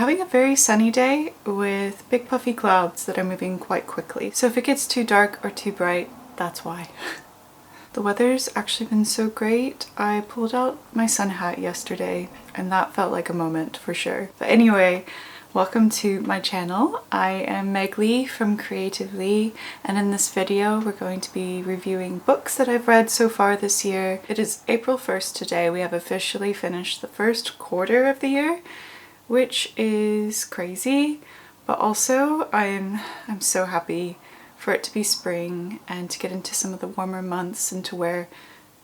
having a very sunny day with big puffy clouds that are moving quite quickly. So if it gets too dark or too bright, that's why. The weather's actually been so great. I pulled out my sun hat yesterday and that felt like a moment for sure. But anyway, welcome to my channel. I am Meg Lee from Creatively, and in this video we're going to be reviewing books that I've read so far this year. It is April 1st today. We have officially finished the first quarter of the year, which is crazy, but also I'm so happy for it to be spring and to get into some of the warmer months and to wear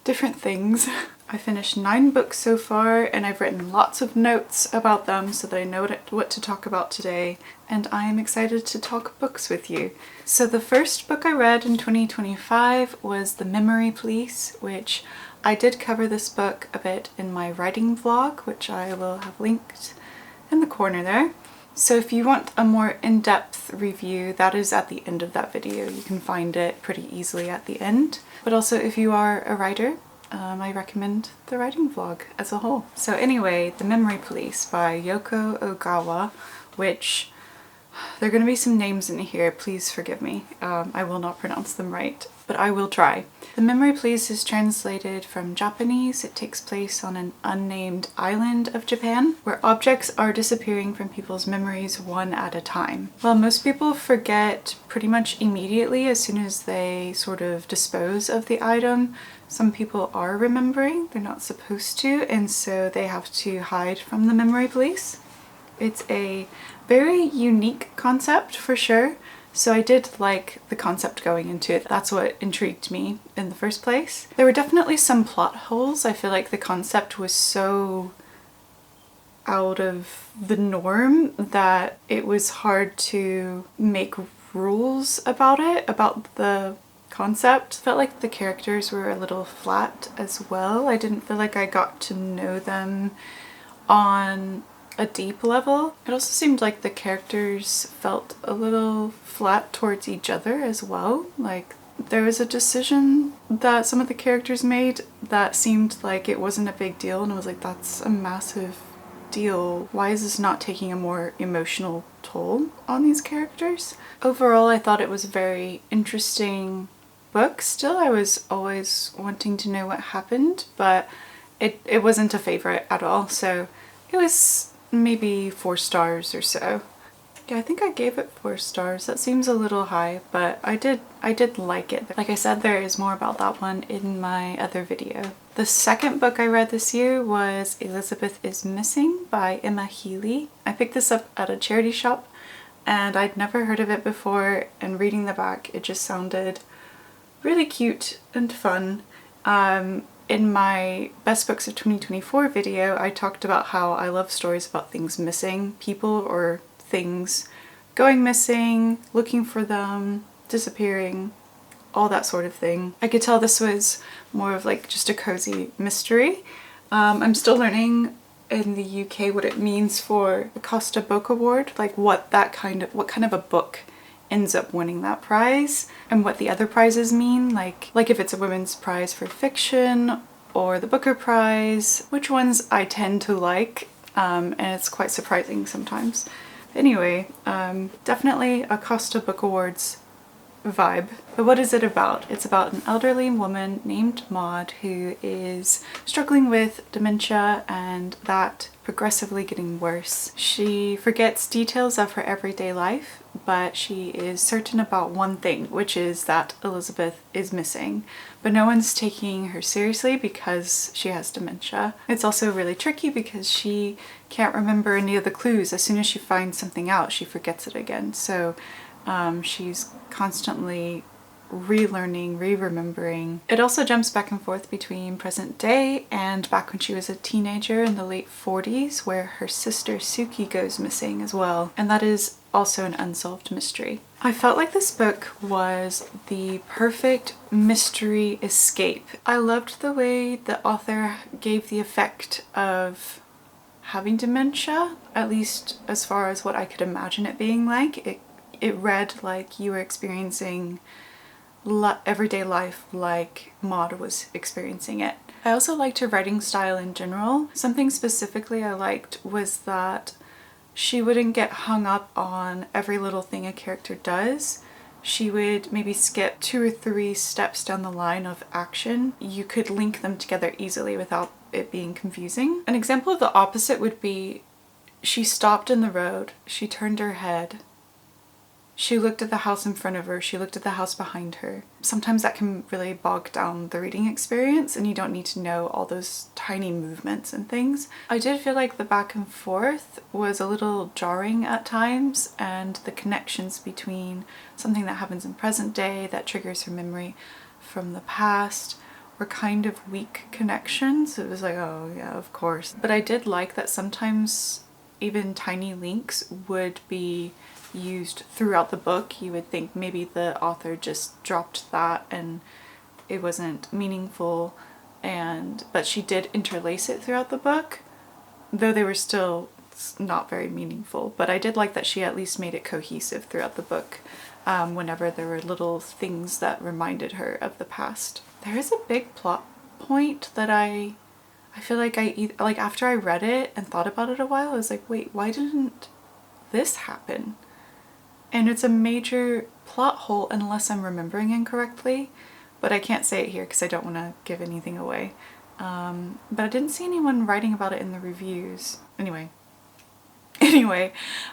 different things. I finished 9 books so far and I've written lots of notes about them so that I know what to talk about today, and I am excited to talk books with you. So the first book I read in 2025 was The Memory Police, which I did cover this book a bit in my writing vlog, which I will have linked in the corner there. So if you want a more in-depth review, that is at the end of that video. You can find it pretty easily at the end. But also if you are a writer, I recommend the writing vlog as a whole. So anyway, The Memory Police by Yōko Ogawa, which there are going to be some names in here, please forgive me. I will not pronounce them right, but I will try. The Memory Police is translated from Japanese. It takes place on an unnamed island of Japan, where objects are disappearing from people's memories one at a time. While most people forget pretty much immediately as soon as they sort of dispose of the item, some people are remembering. They're not supposed to, and so they have to hide from the Memory Police. It's a very unique concept for sure, so I did like the concept going into it. That's what intrigued me in the first place. There were definitely some plot holes. I feel like the concept was so out of the norm that it was hard to make rules about it, about the concept. Felt like the characters were a little flat as well. I didn't feel like I got to know them on a deep level. It also seemed like the characters felt a little flat towards each other as well. Like there was a decision that some of the characters made that seemed like it wasn't a big deal, and I was like, that's a massive deal. Why is this not taking a more emotional toll on these characters? Overall, I thought it was a very interesting book. Still, I was always wanting to know what happened, but it wasn't a favorite at all, so it was maybe 4 stars or so. Yeah, I think I gave it 4 stars. That seems a little high, but I did like it. Like I said, there is more about that one in my other video. The second book I read this year was Elizabeth is Missing by Emma Healey. I picked this up at a charity shop and I'd never heard of it before, and reading the back it just sounded really cute and fun. In my Best Books of 2024 video, I talked about how I love stories about things missing, people or things going missing, looking for them, disappearing, all that sort of thing. I could tell this was more of like just a cozy mystery. I'm still learning in the UK what it means for the Costa Book Award, like what kind of a book ends up winning that prize and what the other prizes mean, like if it's a women's prize for fiction or the Booker Prize, which ones I tend to like, and it's quite surprising sometimes. Anyway, definitely a Costa Book Awards vibe. But what is it about? It's about an elderly woman named Maud who is struggling with dementia and that progressively getting worse. She forgets details of her everyday life, but she is certain about one thing, which is that Elizabeth is missing. But no one's taking her seriously because she has dementia. It's also really tricky because she can't remember any of the clues. As soon as she finds something out, she forgets it again. So she's constantly relearning, re-remembering. It also jumps back and forth between present day and back when she was a teenager in the late 40s, where her sister Suki goes missing as well. And that is also an unsolved mystery. I felt like this book was the perfect mystery escape. I loved the way the author gave the effect of having dementia, at least as far as what I could imagine it being like. It read like you were experiencing everyday life like Maud was experiencing it. I also liked her writing style in general. Something specifically I liked was that she wouldn't get hung up on every little thing a character does. She would maybe skip 2 or 3 steps down the line of action. You could link them together easily without it being confusing. An example of the opposite would be she stopped in the road, she turned her head, she looked at the house in front of her, she looked at the house behind her. Sometimes that can really bog down the reading experience and you don't need to know all those tiny movements and things. I did feel like the back and forth was a little jarring at times, and the connections between something that happens in present day that triggers her memory from the past were kind of weak connections. It was like, oh yeah, of course. But I did like that sometimes even tiny links would be used throughout the book. You would think maybe the author just dropped that and it wasn't meaningful, but she did interlace it throughout the book, though they were still not very meaningful. But I did like that she at least made it cohesive throughout the book whenever there were little things that reminded her of the past. There is a big plot point that I feel like after I read it and thought about it a while, I was like, wait, why didn't this happen? And it's a major plot hole unless I'm remembering incorrectly, but I can't say it here because I don't want to give anything away. But I didn't see anyone writing about it in the reviews. Anyway,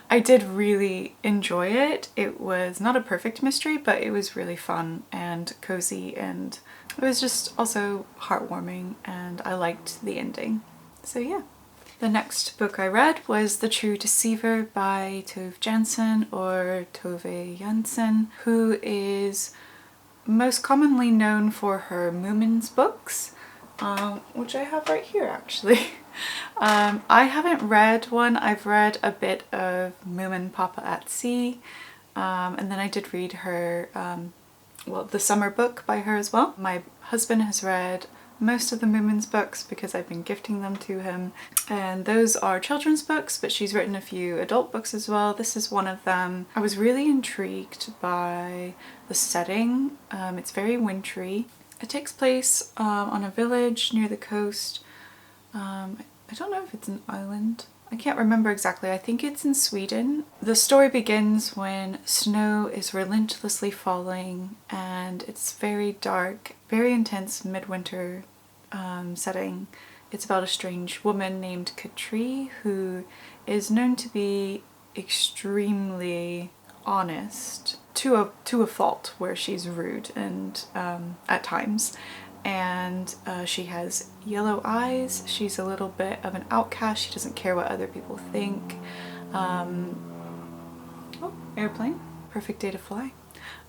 I did really enjoy it. It was not a perfect mystery, but it was really fun and cozy, and it was just also heartwarming, and I liked the ending. So yeah. The next book I read was The True Deceiver by Tove Jansson, or Tove Jansson, who is most commonly known for her Moomins books, which I have right here actually. I haven't read one. I've read a bit of Moomin Papa at Sea, and then I did read her, the summer book by her as well. My husband has read most of the Moomins books because I've been gifting them to him, and those are children's books, but she's written a few adult books as well. This is one of them. I was really intrigued by the setting. It's very wintry. It takes place on a village near the coast. I don't know if it's an island. I can't remember exactly. I think it's in Sweden. The story begins when snow is relentlessly falling and it's very dark, very intense midwinter setting. It's about a strange woman named Katri who is known to be extremely honest to a fault, where she's rude and at times. And she has yellow eyes. She's a little bit of an outcast. She doesn't care what other people think. Oh, airplane. Perfect day to fly.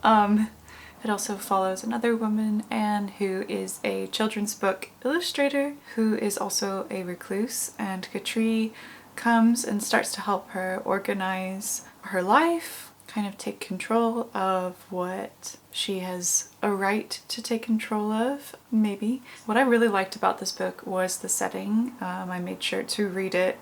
It also follows another woman, Anne, who is a children's book illustrator who is also a recluse, and Katri comes and starts to help her organize her life, kind of take control of what she has a right to take control of, maybe. What I really liked about this book was the setting. I made sure to read it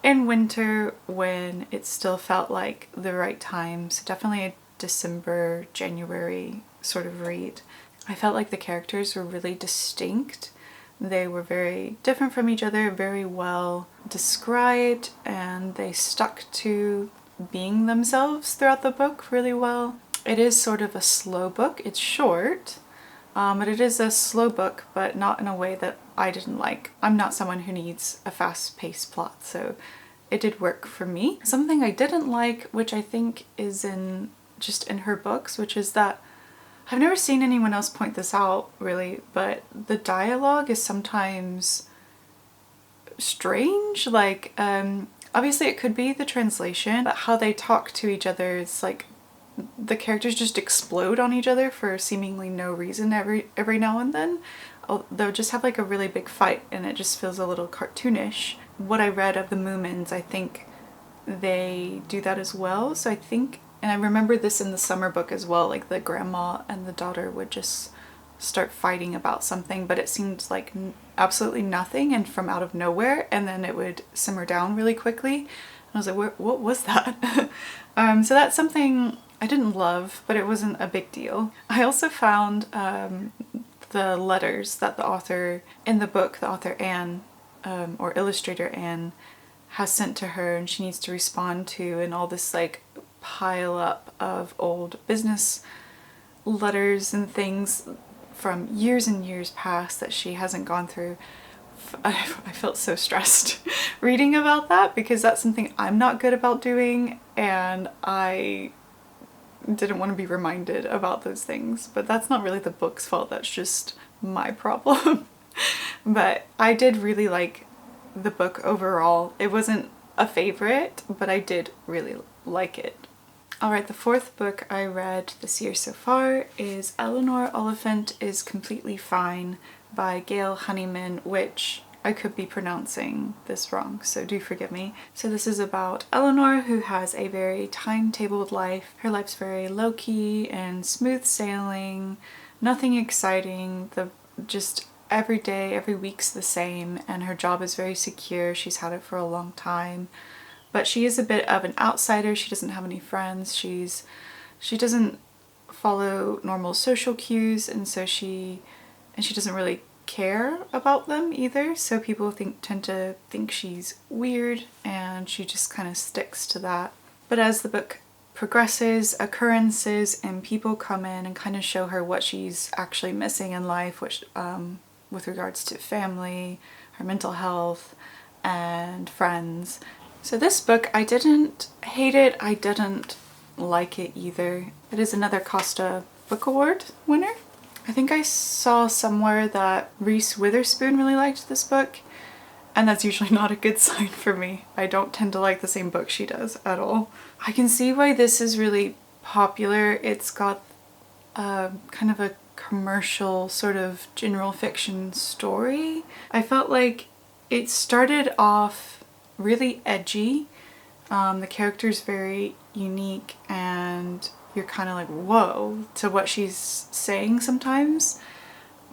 in winter when it still felt like the right time, so definitely a December, January sort of read. I felt like the characters were really distinct. They were very different from each other, very well described, and they stuck to being themselves throughout the book really well. It is sort of a slow book. It's short, but it is a slow book, but not in a way that I didn't like. I'm not someone who needs a fast-paced plot, so it did work for me. Something I didn't like, which I think is just in her books, which is that I've never seen anyone else point this out really, but the dialogue is sometimes strange. Like, obviously it could be the translation, but how they talk to each other is like the characters just explode on each other for seemingly no reason every now and then. They'll just have like a really big fight and it just feels a little cartoonish. What I read of the Moomins, I think they do that as well. So I think, and I remember this in the summer book as well, like the grandma and the daughter would just start fighting about something, but it seemed like absolutely nothing and from out of nowhere, and then it would simmer down really quickly. And I was like, what was that? So that's something I didn't love, but it wasn't a big deal. I also found the letters that the author, in the book, the author Anne, or illustrator Anne, has sent to her and she needs to respond to, and all this like pile up of old business letters and things from years and years past that she hasn't gone through. I felt so stressed reading about that because that's something I'm not good about doing, and I didn't want to be reminded about those things. But that's not really the book's fault, that's just my problem. But I did really like the book overall. It wasn't a favorite, but I did really like it. Alright, the fourth book I read this year so far is Eleanor, Oliphant is Completely Fine by Gail Honeyman, which I could be pronouncing this wrong, so do forgive me. So this is about Eleanor, who has a very timetabled life. Her life's very low-key and smooth sailing, nothing exciting, just every day, every week's the same, and her job is very secure. She's had it for a long time. But she is a bit of an outsider. She doesn't have any friends. She doesn't follow normal social cues, and so she doesn't really care about them either. So people tend to think she's weird, and she just kind of sticks to that. But as the book progresses, occurrences and people come in and kind of show her what she's actually missing in life, which with regards to family, her mental health, and friends. So this book, I didn't hate it, I didn't like it either. It is another Costa Book Award winner. I think I saw somewhere that Reese Witherspoon really liked this book, and that's usually not a good sign for me. I don't tend to like the same book she does at all. I can see why this is really popular. It's got kind of a commercial sort of general fiction story. I felt like it started off really edgy. The character's very unique and you're kind of like, whoa, to what she's saying sometimes.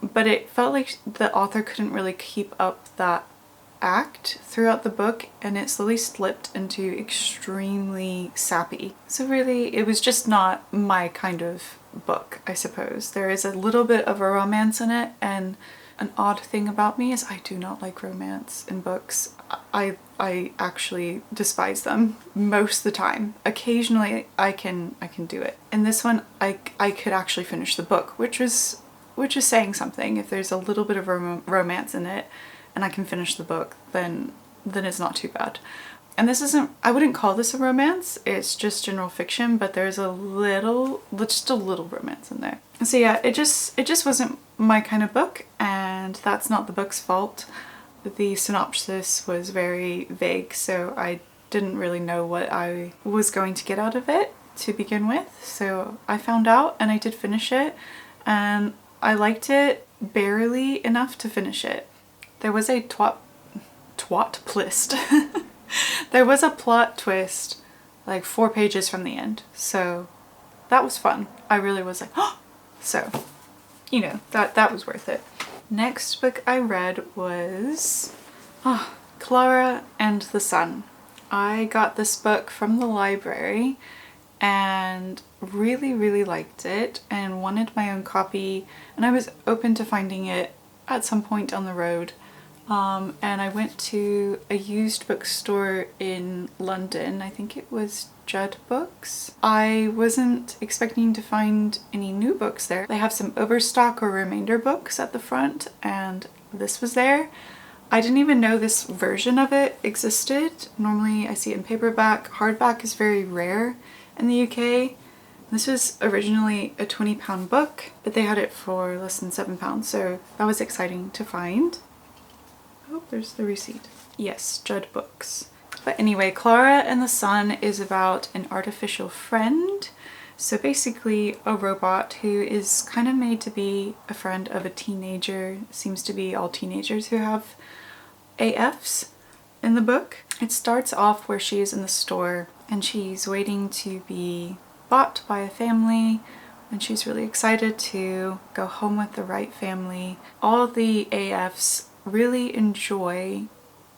But it felt like the author couldn't really keep up that act throughout the book, and it slowly slipped into extremely sappy. So really, it was just not my kind of book, I suppose. There is a little bit of a romance in it, and an odd thing about me is I do not like romance in books. I actually despise them most of the time. Occasionally I can do it. In this one I could actually finish the book, which is saying something. If there's a little bit of romance in it and I can finish the book, then it's not too bad. And this isn't, I wouldn't call this a romance, it's just general fiction, but there's just a little romance in there. So yeah, it just wasn't my kind of book, and that's not the book's fault. The synopsis was very vague, so I didn't really know what I was going to get out of it to begin with. So I found out and I did finish it, and I liked it barely enough to finish it. There was a there was a plot twist like 4 pages from the end, so that was fun. I really was like, oh! So, you know, that was worth it. Next book I read was Klara and the Sun. I got this book from the library and really liked it and wanted my own copy, and I was open to finding it at some point on the road. And I went to a used bookstore in London. I think it was Judd Books. I wasn't expecting to find any new books there. They have some overstock or remainder books at the front, and this was there. I didn't even know this version of it existed. Normally I see it in paperback. Hardback is very rare in the UK. This was originally a £20 book, but they had it for less than £7, so that was exciting to find. Oh, there's the receipt. Yes, Judd Books. But anyway, Klara and the Sun is about an artificial friend. So basically a robot who is kind of made to be a friend of a teenager. It seems to be all teenagers who have AFs in the book. It starts off where she is in the store and she's waiting to be bought by a family, and she's really excited to go home with the right family. All the AFs really enjoy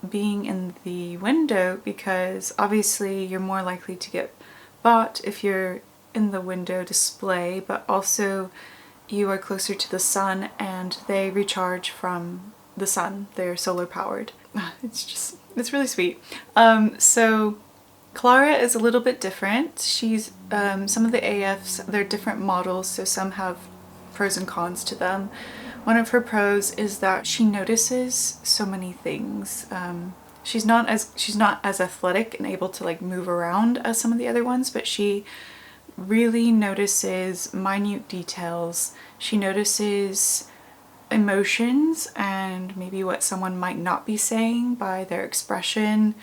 being in the window because obviously you're more likely to get bought if you're in the window display, but also you are closer to the sun and they recharge from the sun. They're solar powered. It's just, It's really sweet. So Klara is a little bit different. She's, some of the AFs, they're different models, so some have pros and cons to them. One of her pros is that she notices so many things. She's not as athletic and able to like move around as some of the other ones, but she really notices minute details. She notices emotions and maybe what someone might not be saying by their expression,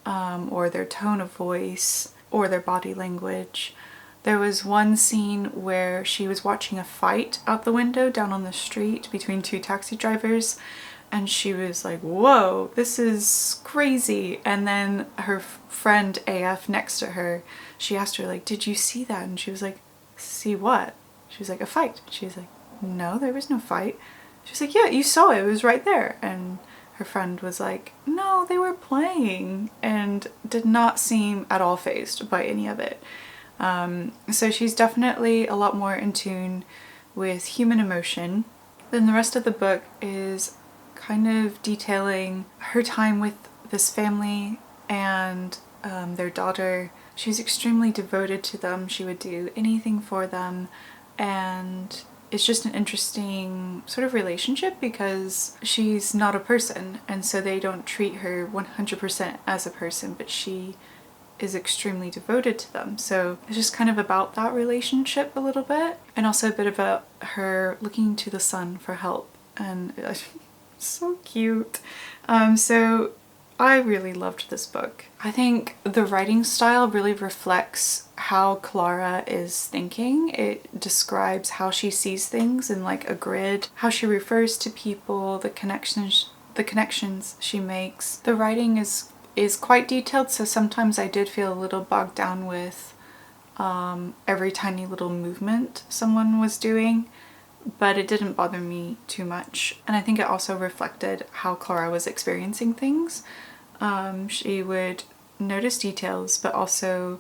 or their tone of voice, or their body language. There was one scene where she was watching a fight out the window down on the street between two taxi drivers, and she was like, whoa, this is crazy. And then her friend AF next to her, she asked her, like, did you see that? And she was like, see what? She was like, a fight. She was like, no, there was no fight. She was like, yeah, you saw it, it was right there. And her friend was like, no, they were playing, and did not seem at all fazed by any of it. So she's definitely a lot more in tune with human emotion. Then the rest of the book is kind of detailing her time with this family and their daughter. She's extremely devoted to them. She would do anything for them, and it's just an interesting sort of relationship because she's not a person, and so they don't treat her 100% as a person, but she is extremely devoted to them. So it's just kind of about that relationship a little bit, and also a bit about her looking to the sun for help, and so cute. So I really loved this book. I think the writing style really reflects how Klara is thinking. It describes how she sees things in like a grid, how she refers to people, the connections she makes. The writing is quite detailed, so sometimes I did feel a little bogged down with every tiny little movement someone was doing, but it didn't bother me too much. And I think it also reflected how Klara was experiencing things. She would notice details, but also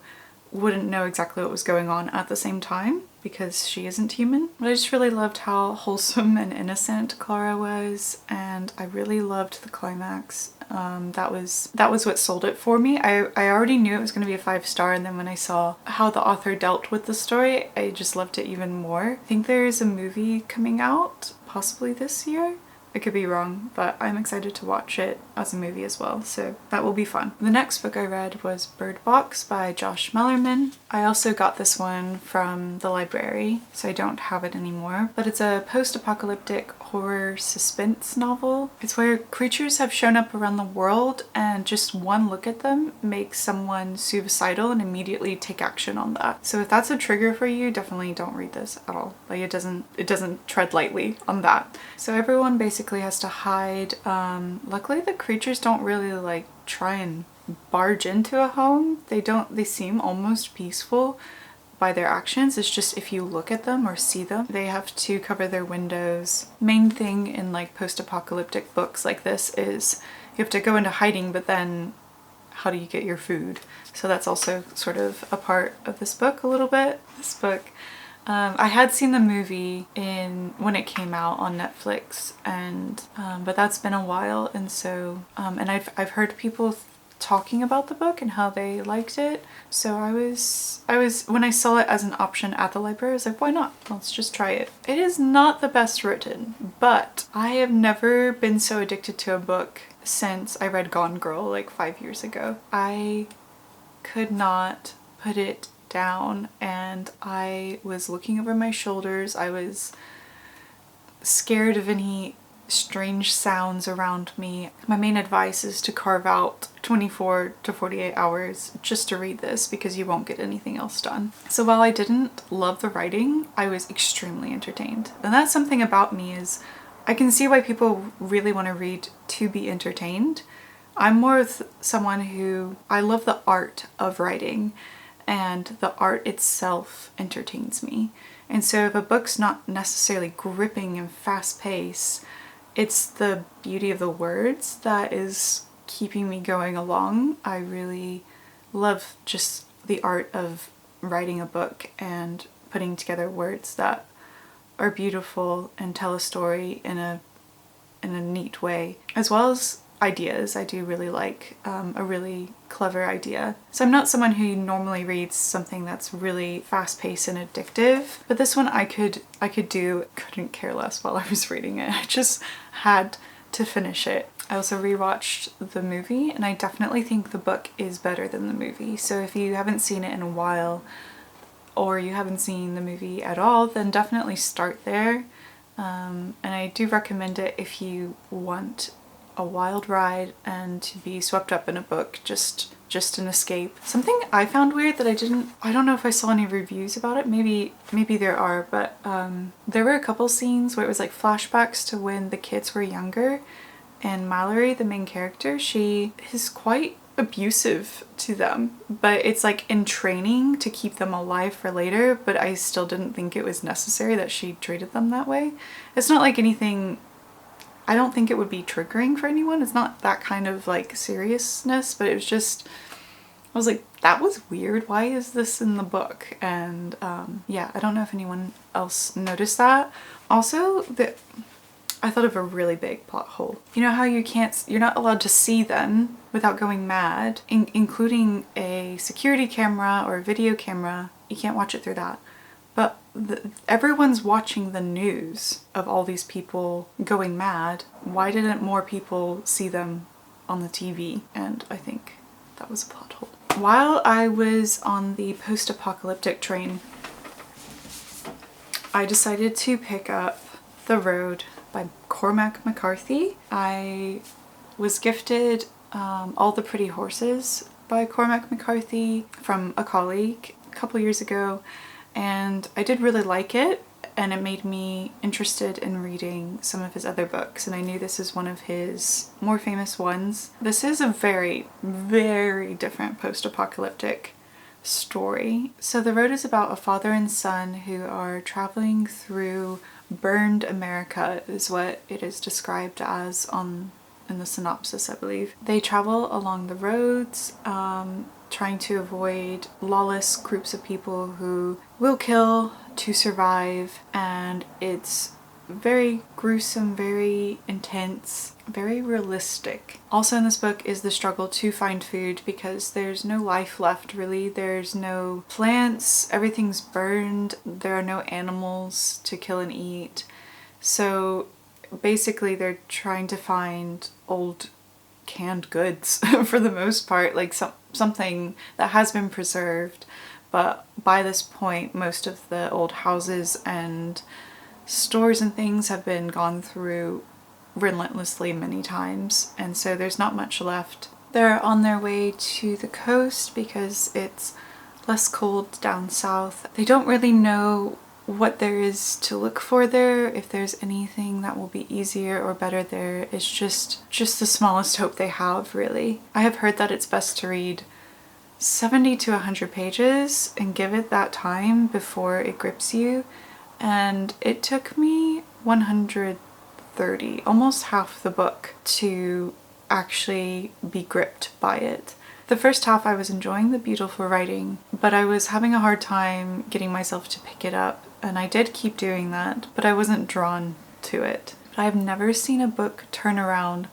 wouldn't know exactly what was going on at the same time because she isn't human. But I just really loved how wholesome and innocent Klara was, and I really loved the climax. That was what sold it for me. I already knew it was going to be a 5-star, and then when I saw how the author dealt with the story, I just loved it even more. I think there is a movie coming out possibly this year. I could be wrong, but I'm excited to watch it as a movie as well, so that will be fun. The next book I read was Bird Box by Josh Malerman. I also got this one from the library, so I don't have it anymore, but it's a post-apocalyptic horror suspense novel. It's where creatures have shown up around the world, and just one look at them makes someone suicidal and immediately take action on that. So if that's a trigger for you, definitely don't read this at all. Like, it doesn't tread lightly on that. So everyone basically has to hide. Luckily the creatures don't really like try and barge into a home. They seem almost peaceful by their actions. It's just if you look at them or see them, they have to cover their windows. Main thing in like post-apocalyptic books like this is you have to go into hiding, but then how do you get your food? So that's also sort of a part of this book a little bit. This book, I had seen the movie when it came out on Netflix, and but that's been a while, and so and I've heard people talking about the book and how they liked it. So I was when I saw it as an option at the library, I was like, why not? Let's just try it. It is not the best written, but I have never been so addicted to a book since I read Gone Girl like 5 years ago. I could not put it down, and I was looking over my shoulders. I was scared of any strange sounds around me. My main advice is to carve out 24 to 48 hours just to read this, because you won't get anything else done. So while I didn't love the writing, I was extremely entertained. And that's something about me, is I can see why people really want to read to be entertained. I'm more someone who, I love the art of writing, and the art itself entertains me. And so if a book's not necessarily gripping and fast-paced, it's the beauty of the words that is keeping me going along. I really love just the art of writing a book and putting together words that are beautiful and tell a story in a neat way. As well as ideas. I do really like a really clever idea. So I'm not someone who normally reads something that's really fast-paced and addictive, but this one I couldn't care less while I was reading it. I just had to finish it. I also rewatched the movie, and I definitely think the book is better than the movie. So if you haven't seen it in a while, or you haven't seen the movie at all, then definitely start there. And I do recommend it if you want a wild ride and to be swept up in a book, just an escape. Something I found weird that I don't know if I saw any reviews about it, maybe there are, but there were a couple scenes where it was like flashbacks to when the kids were younger, and Mallory, the main character, she is quite abusive to them, but it's like in training to keep them alive for later, but I still didn't think it was necessary that she treated them that way. It's not like anything, I don't think it would be triggering for anyone. It's not that kind of like seriousness, but it was just, I was like, that was weird. Why is this in the book? And yeah, I don't know if anyone else noticed that. Also, I thought of a really big plot hole. You know how you're not allowed to see them without going mad, including a security camera or a video camera. You can't watch it through that. But everyone's watching the news of all these people going mad. Why didn't more people see them on the TV? And I think that was a plot hole. While I was on the post-apocalyptic train, I decided to pick up The Road by Cormac McCarthy. I was gifted All the Pretty Horses by Cormac McCarthy from a colleague a couple years ago, and I did really like it, and it made me interested in reading some of his other books, and I knew this is one of his more famous ones. This is a very, very different post-apocalyptic story. So The Road is about a father and son who are traveling through burned America, is what it is described as in the synopsis, I believe. They travel along the roads, trying to avoid lawless groups of people who will kill to survive, and it's very gruesome, very intense, very realistic. Also in this book is the struggle to find food because there's no life left really. There's no plants, everything's burned, there are no animals to kill and eat. So basically they're trying to find old canned goods for the most part, like something that has been preserved, but by this point most of the old houses and stores and things have been gone through relentlessly many times, and so there's not much left. They're on their way to the coast because it's less cold down south. They don't really know what there is to look for there, if there's anything that will be easier or better there. It's just the smallest hope they have, really. I have heard that it's best to read 70 to 100 pages and give it that time before it grips you, and it took me 130, almost half the book, to actually be gripped by it. The first half I was enjoying the beautiful writing, but I was having a hard time getting myself to pick it up, and I did keep doing that, but I wasn't drawn to it. But I've never seen a book turn around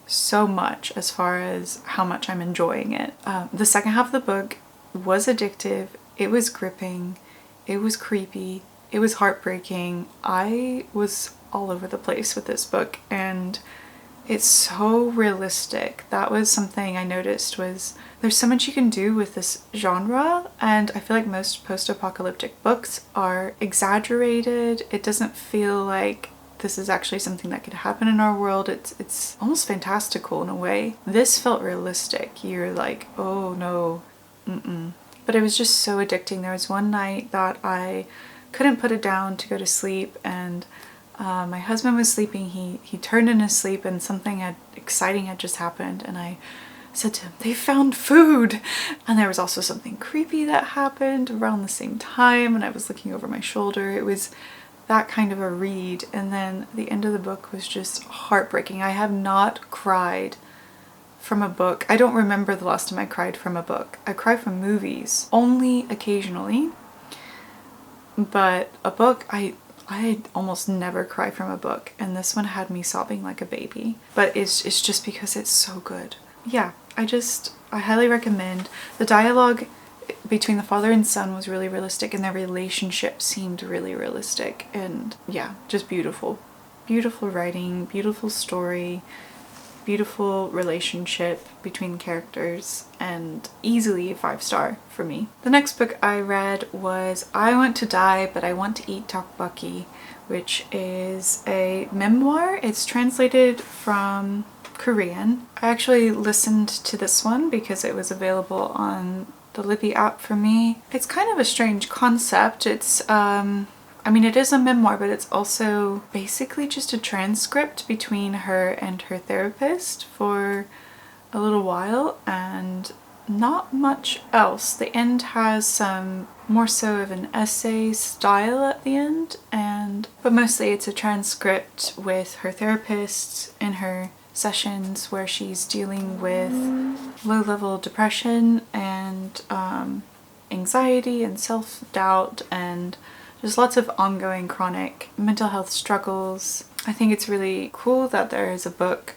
so much as far as how much I'm enjoying it. The second half of the book was addictive, it was gripping, it was creepy, it was heartbreaking. I was all over the place with this book, and it's so realistic. That was something I noticed, was there's so much you can do with this genre, and I feel like most post-apocalyptic books are exaggerated. It doesn't feel like this is actually something that could happen in our world. It's almost fantastical in a way. This felt realistic. You're like, oh no, But it was just so addicting. There was one night that I couldn't put it down to go to sleep, and my husband was sleeping. He turned in his sleep and something exciting had just happened, and I said to him, they found food! And there was also something creepy that happened around the same time, and I was looking over my shoulder. It was that kind of a read, and then the end of the book was just heartbreaking. I have not cried from a book. I don't remember the last time I cried from a book. I cry from movies, only occasionally, but a book, I I almost never cry from a book, and this one had me sobbing like a baby. But it's just because it's so good. Yeah, I highly recommend. The dialogue between the father and son was really realistic, and their relationship seemed really realistic, and yeah, just beautiful. Beautiful writing, beautiful story, beautiful relationship between characters, and easily 5-star for me. The next book I read was I Want to Die But I Want to Eat Tteokbokki, which is a memoir. It's translated from Korean. I actually listened to this one because it was available on the Libby app for me. It's kind of a strange concept. It's I mean, it is a memoir, but it's also basically just a transcript between her and her therapist for a little while, and not much else. The end has some more so of an essay style at the end, but mostly it's a transcript with her therapist in her sessions where she's dealing with low-level depression and anxiety and self-doubt and just lots of ongoing chronic mental health struggles. I think it's really cool that there is a book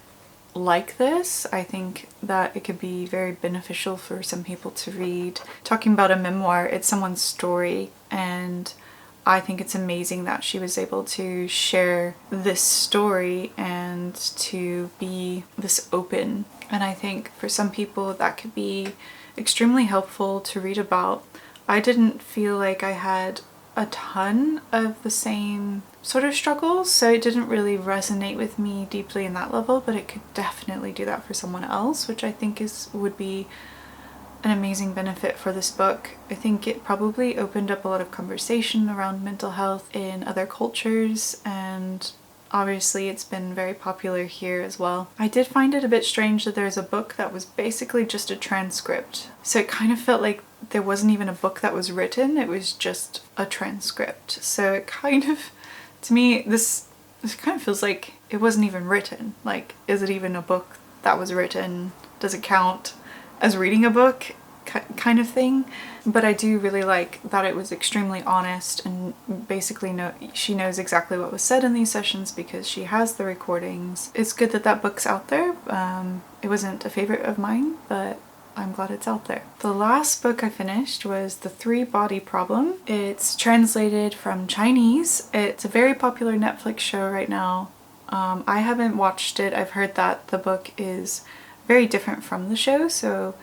like this. I think that it could be very beneficial for some people to read. Talking about a memoir, it's someone's story, and I think it's amazing that she was able to share this story and to be this open. And I think for some people that could be extremely helpful to read about. I didn't feel like I had a ton of the same sort of struggles, so it didn't really resonate with me deeply in that level, but it could definitely do that for someone else, which I think would be an amazing benefit for this book. I think it probably opened up a lot of conversation around mental health in other cultures, and obviously it's been very popular here as well. I did find it a bit strange that there's a book that was basically just a transcript, so it kind of felt like there wasn't even a book that was written, it was just a transcript. So it kind of, to me, this kind of feels like it wasn't even written. Like, is it even a book that was written? Does it count as reading a book? Kind of thing. But I do really like that it was extremely honest, and basically she knows exactly what was said in these sessions because she has the recordings. It's good that that book's out there. It wasn't a favorite of mine, but I'm glad it's out there. The last book I finished was The Three-Body Problem. It's translated from Chinese. It's a very popular Netflix show right now. I haven't watched it. I've heard that the book is very different from the show, so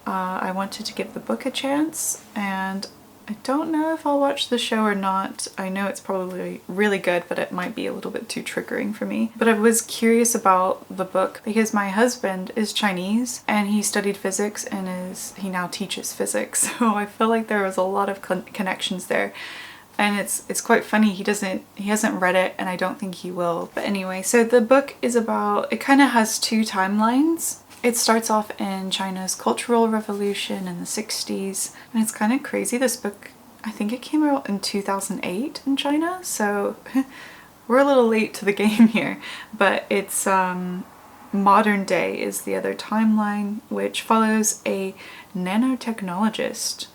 I wanted to give the book a chance, and I don't know if I'll watch the show or not. I know it's probably really good, but it might be a little bit too triggering for me. But I was curious about the book because my husband is Chinese and he studied physics and he now teaches physics. So I feel like there was a lot of connections there. And it's quite funny, he hasn't read it, and I don't think he will. But anyway, so the book is about, it kind of has two timelines. It starts off in China's Cultural Revolution in the 60s, and it's kind of crazy. This book, I think it came out in 2008 in China, so we're a little late to the game here. But it's modern day is the other timeline, which follows a nanotechnologist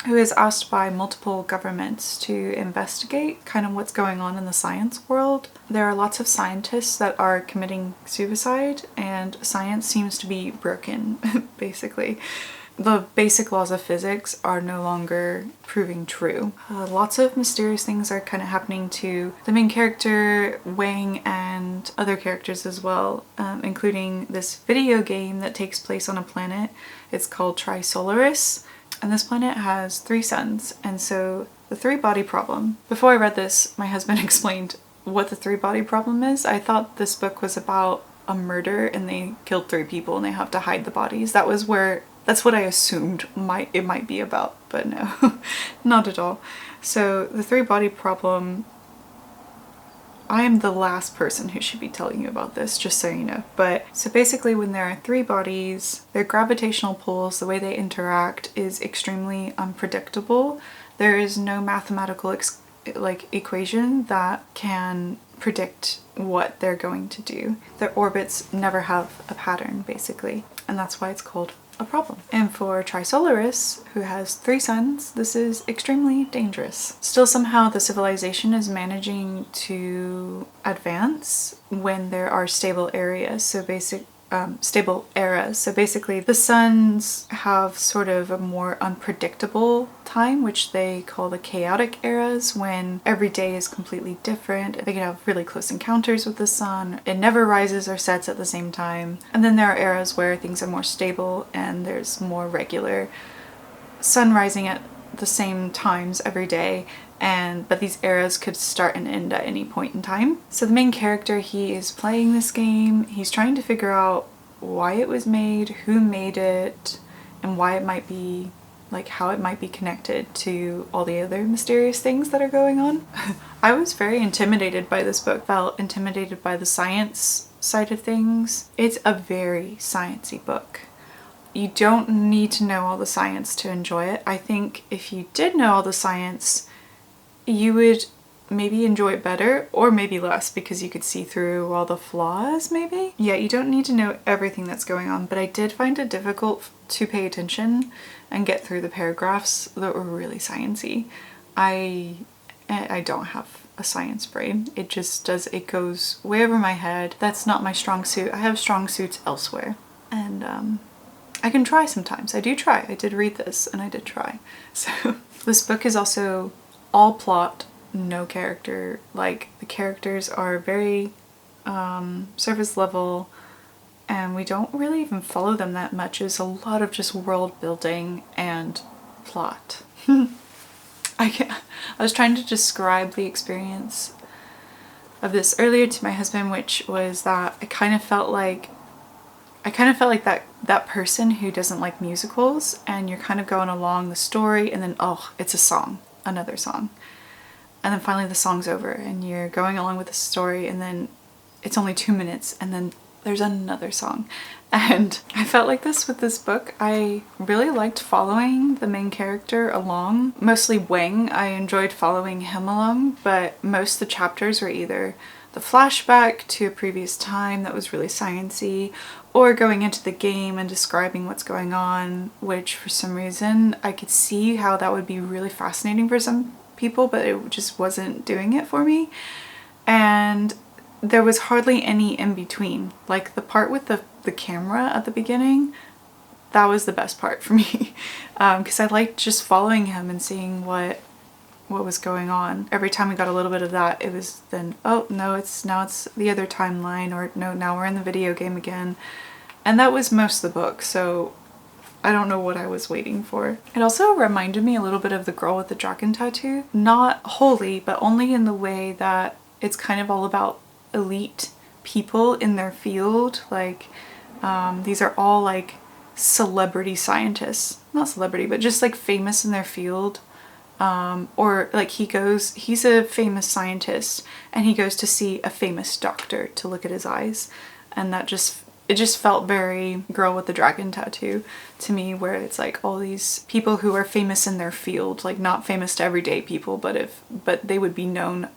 who is asked by multiple governments to investigate kind of what's going on in the science world. There are lots of scientists that are committing suicide, and science seems to be broken, basically. The basic laws of physics are no longer proving true. Lots of mysterious things are kind of happening to the main character, Wang, and other characters as well, including this video game that takes place on a planet. It's called Trisolaris. And this planet has 3 suns, and so the three-body problem. Before I read this, my husband explained what the three-body problem is. I thought this book was about a murder and they killed 3 people and they have to hide the bodies. That's what I assumed it might be about, but no, not at all. So the three-body problem, I am the last person who should be telling you about this, just so you know. But so basically when there are 3 bodies, their gravitational pulls, the way they interact is extremely unpredictable. There is no mathematical equation that can predict what they're going to do. Their orbits never have a pattern, basically. And that's why it's called a problem. And for Trisolaris, who has 3 suns, this is extremely dangerous. Still, somehow the civilization is managing to advance when there are stable areas. So stable eras. So basically the suns have sort of a more unpredictable time, which they call the chaotic eras, when every day is completely different. They can have really close encounters with the sun. It never rises or sets at the same time. And then there are eras where things are more stable and there's more regular sun rising at the same times every day. But these eras could start and end at any point in time. So the main character, he is playing this game. He's trying to figure out why it was made, who made it, and why it might be, like how it might be connected to all the other mysterious things that are going on. I was very intimidated by this book, felt intimidated by the science side of things. It's a very sciencey book. You don't need to know all the science to enjoy it. I think if you did know all the science, you would maybe enjoy it better, or maybe less, because you could see through all the flaws, maybe? Yeah, you don't need to know everything that's going on, but I did find it difficult to pay attention and get through the paragraphs that were really sciencey. I don't have a science brain. It just does, it goes way over my head. That's not my strong suit. I have strong suits elsewhere. And I can try sometimes. I do try. I did read this and I did try. So this book is also all plot, no character. Like, the characters are very surface level and we don't really even follow them that much. It's a lot of just world building and plot. I was trying to describe the experience of this earlier to my husband, which was that I kind of felt like that person who doesn't like musicals, and you're kind of going along the story and then, oh, it's a song, another song. And then finally the song's over and you're going along with the story and then it's only 2 minutes and then there's another song. And I felt like this with this book. I really liked following the main character along, mostly Wang. I enjoyed following him along, but most of the chapters were either the flashback to a previous time that was really sciencey, or going into the game and describing what's going on, which for some reason I could see how that would be really fascinating for some people, but it just wasn't doing it for me. And there was hardly any in between. Like the part with the camera at the beginning, that was the best part for me, because I liked just following him and seeing what was going on. Every time we got a little bit of that, it was then, oh no, now it's the other timeline, or no, now we're in the video game again. And that was most of the book, so I don't know what I was waiting for. It also reminded me a little bit of The Girl with the Dragon Tattoo. Not wholly, but only in the way that it's kind of all about elite people in their field. Like, these are all like celebrity scientists. Not celebrity, but just like famous in their field. Or like he's a famous scientist and he goes to see a famous doctor to look at his eyes. And it just felt very Girl with the Dragon Tattoo to me, where it's like all these people who are famous in their field, like not famous to everyday people, but they would be known,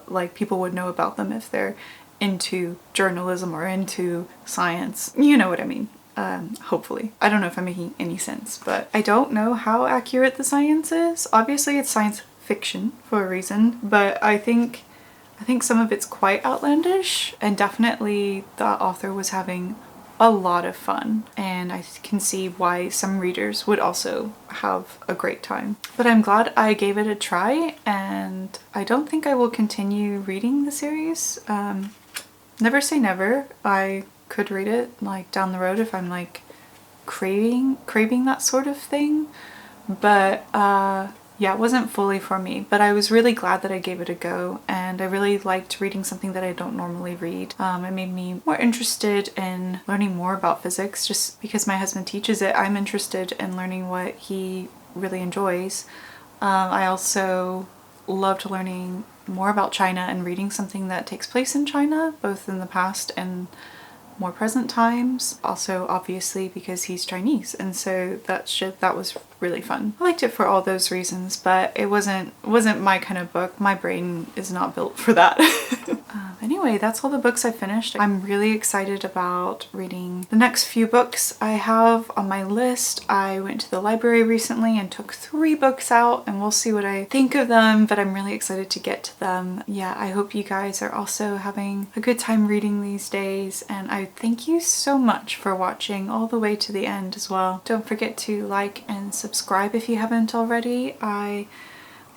like people would know about them if they're into journalism or into science. You know what I mean. Hopefully. I don't know if I'm making any sense, but I don't know how accurate the science is. Obviously it's science fiction for a reason, but I think some of it's quite outlandish, and definitely the author was having a lot of fun, and I can see why some readers would also have a great time. But I'm glad I gave it a try, and I don't think I will continue reading the series. Never say never. I could read it like down the road if I'm like craving that sort of thing, but yeah, it wasn't fully for me, but I was really glad that I gave it a go, and I really liked reading something that I don't normally read. It made me more interested in learning more about physics. Just because my husband teaches it, I'm interested in learning what he really enjoys. I also loved learning more about China and reading something that takes place in China, both in the past and more present times. Also obviously because he's Chinese, and so that was really fun. I liked it for all those reasons, but it wasn't my kind of book. My brain is not built for that. Anyway, that's all the books I finished. I'm really excited about reading the next few books I have on my list. I went to the library recently and took 3 books out, and we'll see what I think of them, but I'm really excited to get to them. Yeah, I hope you guys are also having a good time reading these days, and I thank you so much for watching all the way to the end as well. Don't forget to like and subscribe if you haven't already. I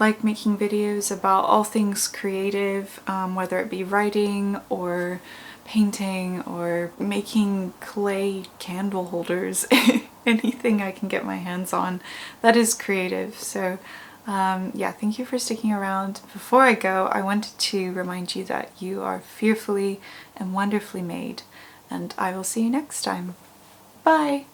like making videos about all things creative, whether it be writing or painting or making clay candle holders, anything I can get my hands on that is creative. So yeah, thank you for sticking around. Before I go, I wanted to remind you that you are fearfully and wonderfully made, and I will see you next time. Bye!